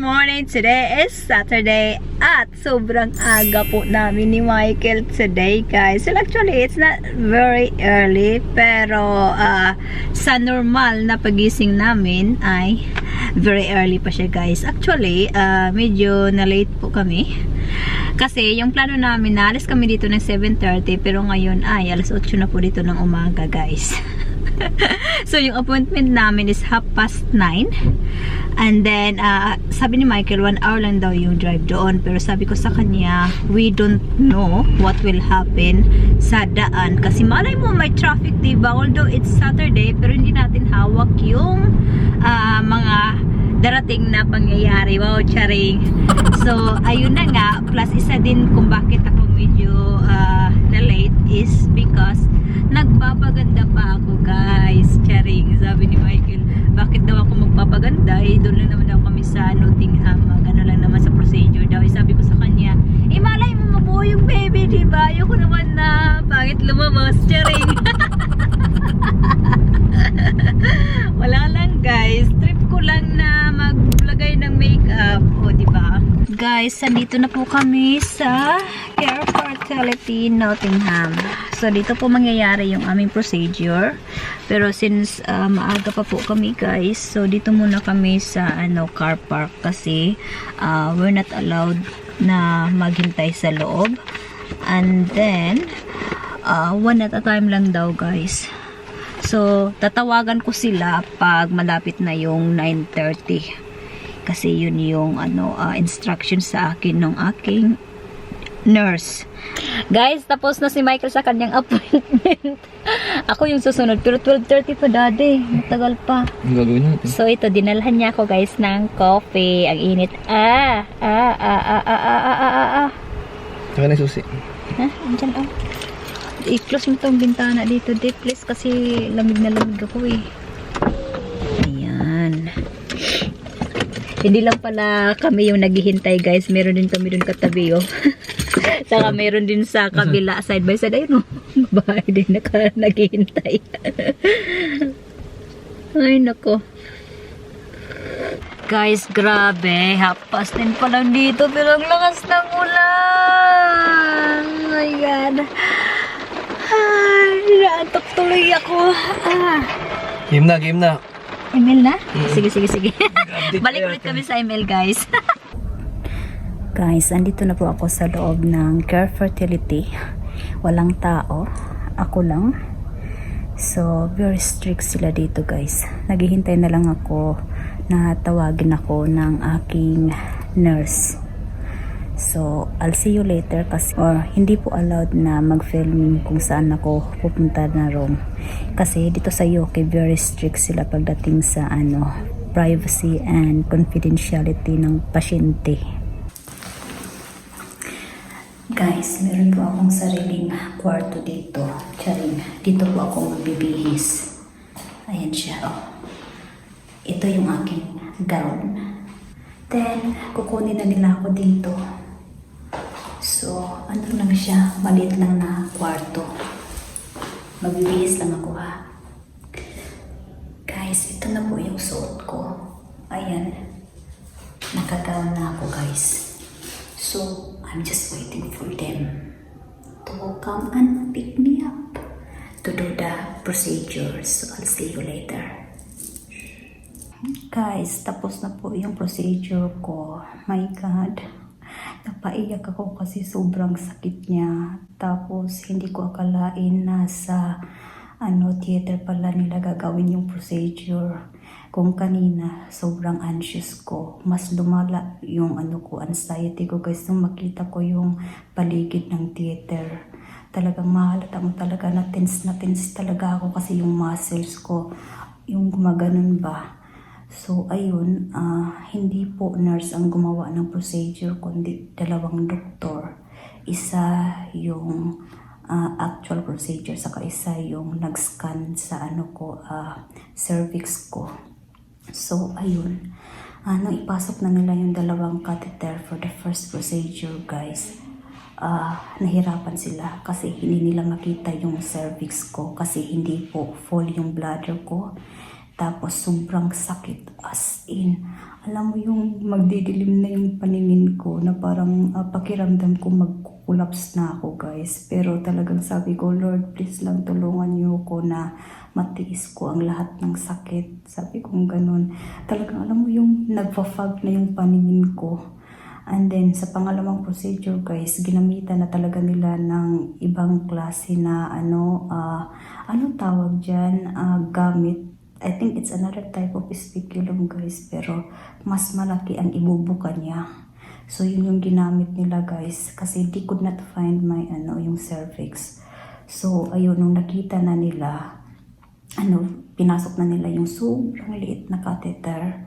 morning! Today is Saturday at sobrang aga po namin ni Michael today, guys. Well, actually, it's not very early, pero sa normal na pagising namin ay very early pa siya, guys. Actually, medyo na-late po kami. Kasi yung plano namin, naalis kami dito ng 7:30, pero ngayon ay alas 8 na po dito ng umaga, guys. So yung appointment namin is 9:30. And then sabi ni Michael 1 hour lang daw yung drive doon, pero sabi ko sa kanya, we don't know what will happen sa daan kasi malay mo may traffic, diba? Although it's Saturday, pero hindi natin hawak yung mga darating na pangyayari. Wow, charing. So ayun na nga, plus isa din kung bakit ako medyo na late is because nagpapaganda pa ako, guys. Charing. Sabi ni Michael, bakit daw ako magpapaganda? Doon lang naman daw kami sa Nottingham. Ano lang naman sa procedure daw. Sabi ko sa kanya, malay mo mabuo yung baby, diba? Ayoko naman na pangit lumabas. Charing. Wala lang, guys. Trip ko lang na maglagay ng makeup. O, diba? Guys, andito na po kami sa Care Fertility Nottingham. So, dito po mangyayari yung aming procedure. Pero since maaga pa po kami, guys, so dito muna kami sa car park kasi we're not allowed na maghintay sa loob. And then, one at a time lang daw, guys. So, tatawagan ko sila pag malapit na yung 9:30. Kasi yun yung instruction sa akin ng aking nurse. Guys, tapos na si Michael sa kanyang appointment. Ako yung susunod, pero 12:30 pa, daddy. Matagal pa. Ang gagawin natin. So, ito, dinalhan niya ako, guys, ng coffee. Ang init. Saka na susi. Ha? Andyan, i-close mo tong bintana dito, di, please, kasi lamig na lamig ako, eh. Ayan. Hindi lang pala kami yung naghihintay, guys. Meron din kami dun katabi, oh. Saka meron din sa kabila, side by side. Ayun, oh. Bahay din naghihintay. Ay, nako. Guys, grabe. 10:30 pa lang dito, pero ang lakas ng ulan. Oh my God. Ay, naantok tuloy ako. Game na, game na. Email na? Sige. Balik ulit kami sa email, guys. Guys, andito na po ako sa loob ng Care Fertility. Walang tao. Ako lang. So, very strict sila dito, guys. Naghihintay na lang ako na tawagin ako ng aking nurse. So, I'll see you later kasi hindi po allowed na mag-film kung saan ako pupunta na room. Kasi dito sa UK, very strict sila pagdating sa privacy and confidentiality ng pasyente. Guys, meron po akong sariling kwarto dito. Charing, dito po ako magbibihis. Ayan siya, oh. Ito yung aking gown. Then, kukunin na nila ako dito. So, lang siya, maliit lang na kwarto. Magbibihis lang ako, ha. Guys, ito na po yung suot ko. Ayan. Nakagawa na ako, guys. So, I'm just waiting for them to come and pick me up to do the procedure. So, I'll see you later. Guys, tapos na po yung procedure ko. My God. Napaiyak ako kasi sobrang sakit niya. Tapos, hindi ko akalain na sa theater pala nila gagawin yung procedure. Kung kanina, sobrang anxious ko. Mas lumala yung anxiety ko, guys. Nung makita ko yung paligid ng theater. Talagang mahalata mo talaga na tense talaga ako kasi yung muscles ko, yung gumaganon ba. So, ayun, hindi po nurse ang gumawa ng procedure, kundi dalawang doktor. Isa yung actual procedure, saka isa yung nag-scan sa cervix ko. So, ayun. Nung ipasok na nila yung dalawang catheter for the first procedure, guys, nahirapan sila kasi hindi nila makita yung cervix ko kasi hindi po full yung bladder ko. Tapos sobrang sakit, as in. Alam mo yung magdidilim na yung paningin ko na parang pakiramdam ko magkukulaps na ako guys. Pero talagang sabi ko, Lord, please lang tulungan niyo ko na matiis ko ang lahat ng sakit. Sabi ko ganun. Talagang alam mo yung nagpa-fog na yung paningin ko. And then sa pangalawang procedure guys, ginamitan na talaga nila ng ibang klase na ano tawag dyan, gamit. I think it's another type of speculum guys, pero mas malaki ang ibubuka niya. So yun yung ginamit nila guys, kasi they could not find my yung cervix. So ayun, nung nakita na nila, pinasok na nila yung sobrang liit na catheter.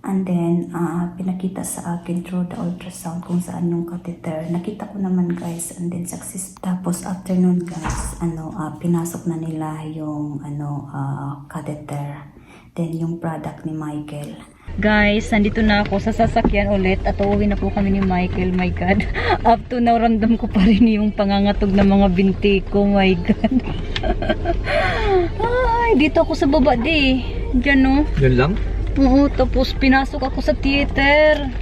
And then, pinakita sa akin through the ultrasound kung saan yung catheter. Nakita ko naman guys, and then success. Tapos after nun guys, pinasok na nila yung catheter. Then yung product ni Michael. Guys, nandito na ako sa sasakyan ulit at uuwi na po kami ni Michael. My God. Up to now, ramdam ko pa rin yung pangangatog ng mga binti ko. My God. Ay, dito ako sa baba di. Diyan no. Yun lang? Oo, tapos pinasok ako sa theater.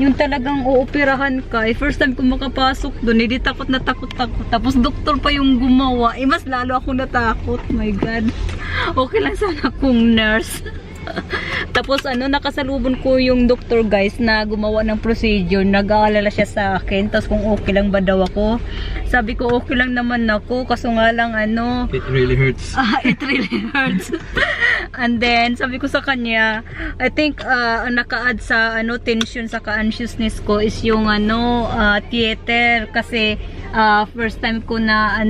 Yung talagang uoperahan ka. First time ko makapasok doon, hindi takot na takot ako. Tapos doktor pa yung gumawa. Mas lalo ako natakot. My God. Okay lang sana kung nurse. Tapos nakasalubon ko yung doktor guys na gumawa ng procedure. Nag-aalala siya sa akin. Tapos kung okay lang ba daw ako. Sabi ko okay lang naman ako. Kaso nga lang It really hurts. it really hurts. And then sabi ko sa kanya, I think naka-add sa tension sa anxiousness ko is yung theater kasi first time ko na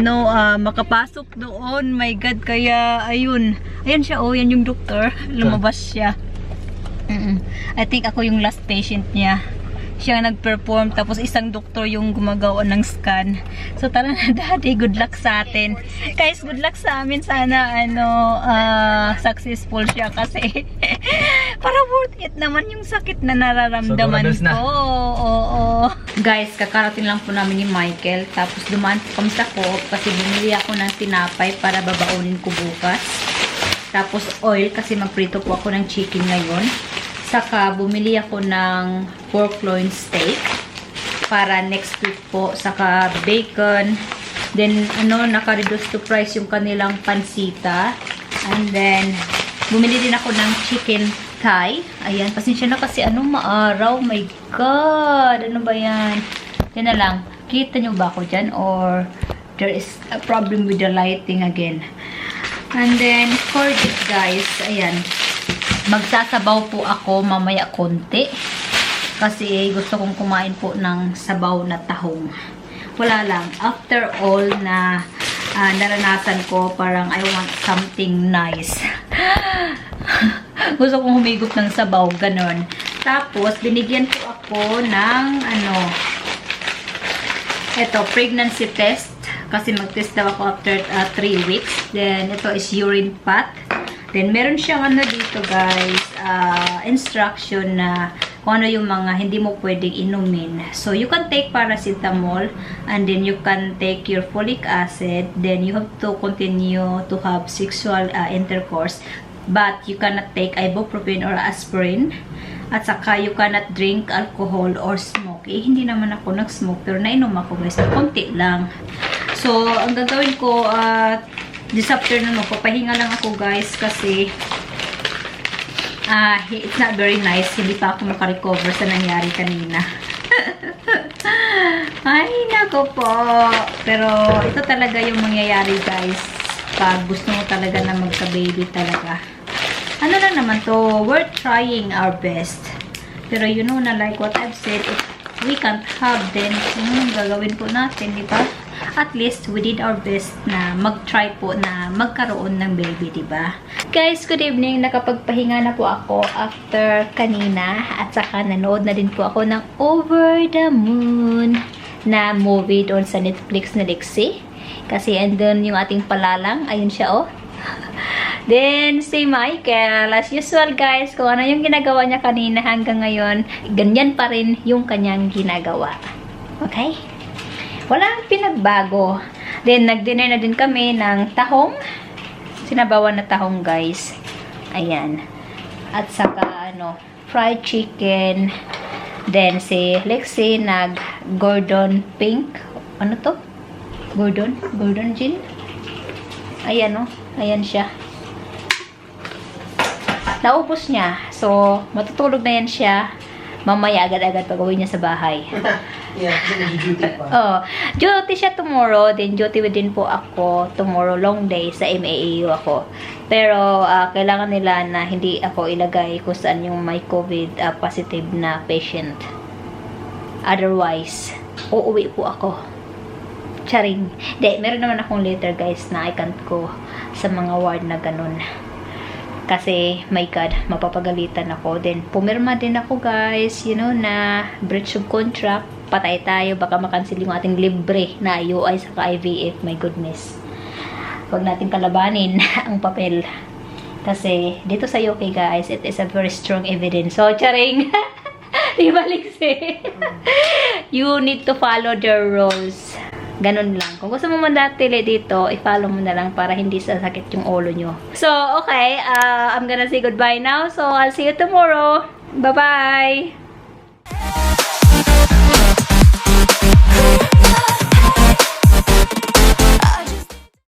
makapasok doon. My God, kaya ayun. Ayan siya, yan yung doktor. Lumabas siya. I think ako yung last patient niya. Siya nag-perform, tapos isang doktor yung gumagawa ng scan. So tara na daddy, good luck sa atin. Guys, good luck sa amin. Sana successful siya kasi para worth it naman yung sakit na nararamdaman ko. Oo. Guys, kakarating lang po namin ni Michael. Tapos dumaan po kami sa co-op kasi bumili ako ng tinapay para babaunin ko bukas. Tapos oil kasi magprito po ako ng chicken ngayon. Saka bumili ako ng pork loin steak para next week po. Saka bacon. Then naka-reduce to price yung kanilang pansita. And then bumili din ako ng chicken thigh. Ayan, pasensya na kasi maaraw. My God, ano ba yan? Yan na lang. Kita nyo ba ako dyan? Or there is a problem with the lighting again. And then for this guys, ayan. Magsasabaw po ako mamaya konti. Kasi gusto kong kumain po ng sabaw na tahong. Wala lang. After all na naranasan ko, parang I want something nice. Gusto kong humigop ng sabaw, ganon. Tapos, binigyan po ako ng pregnancy test. Kasi mag-test daw ako after 3 weeks. Then, ito is urine path. Then, meron siyang dito guys, instruction na kung ano yung mga hindi mo pwedeng inumin. So, you can take paracetamol and then you can take your folic acid. Then, you have to continue to have sexual intercourse. But, you cannot take ibuprofen or aspirin. At saka, you cannot drink alcohol or smoke. Hindi naman ako nag-smoke pero nainom ako guys. Konti lang. So, ang gagawin ko, this afternoon, magpapahinga lang ako guys kasi it's not very nice. Hindi pa ako makarecover sa nangyari kanina. Ay, nako po. Pero ito talaga yung mangyayari guys pag gusto mo talaga na magka-baby talaga. Ano lang naman to, we're trying our best. Pero you know na like what I've said, if we can't have then gagawin po natin, di ba? At least we did our best na mag-try po na magkaroon ng baby, diba? Guys, good evening. Nakapagpahinga na po ako after kanina at saka nanood na din po ako ng Over the Moon na movie doon sa Netflix na Lexi. Kasi andun yung ating palalang. Ayun siya, oh. Then, si Michael, as usual guys, kung ano yung ginagawa niya kanina hanggang ngayon, ganyan pa rin yung kanyang ginagawa. Okay? Walang pinagbago. Then, nag-dinner na din kami ng tahong. Sinabawan na tahong, guys. Ayan. At saka, fried chicken. Then, si Lexi nag-Gordon Pink. Ano to? Gordon Gin. Ayan, Ayan siya. Naubos niya. So, matutulog na yan siya. Mamaya agad-agad pag-uwi niya sa bahay. Yeah, duty pa. Oh, duty siya tomorrow. Then, duty din po ako tomorrow. Long day sa MAAU ako. Pero, kailangan nila na hindi ako ilagay kung saan yung may COVID positive na patient. Otherwise, uuwi po ako. Charing. Hindi, meron naman akong letter guys na i-count ko sa mga ward na ganun. Kasi, my God, mapapagalitan ako. Then, pumirma din ako guys, na breach of contract. Patay tayo, baka makancel yung ating libre na UI sa IVF. My goodness. Huwag natin kalabanin ang papel. Kasi, dito sa UK guys, it is a very strong evidence. So, charing. Di balik You need to follow the rules. Ganun lang. Kung gusto mo mandatili dito, i-follow mo na lang para hindi sasakit yung ulo nyo. So, okay. I'm gonna say goodbye now. So, I'll see you tomorrow. Bye-bye!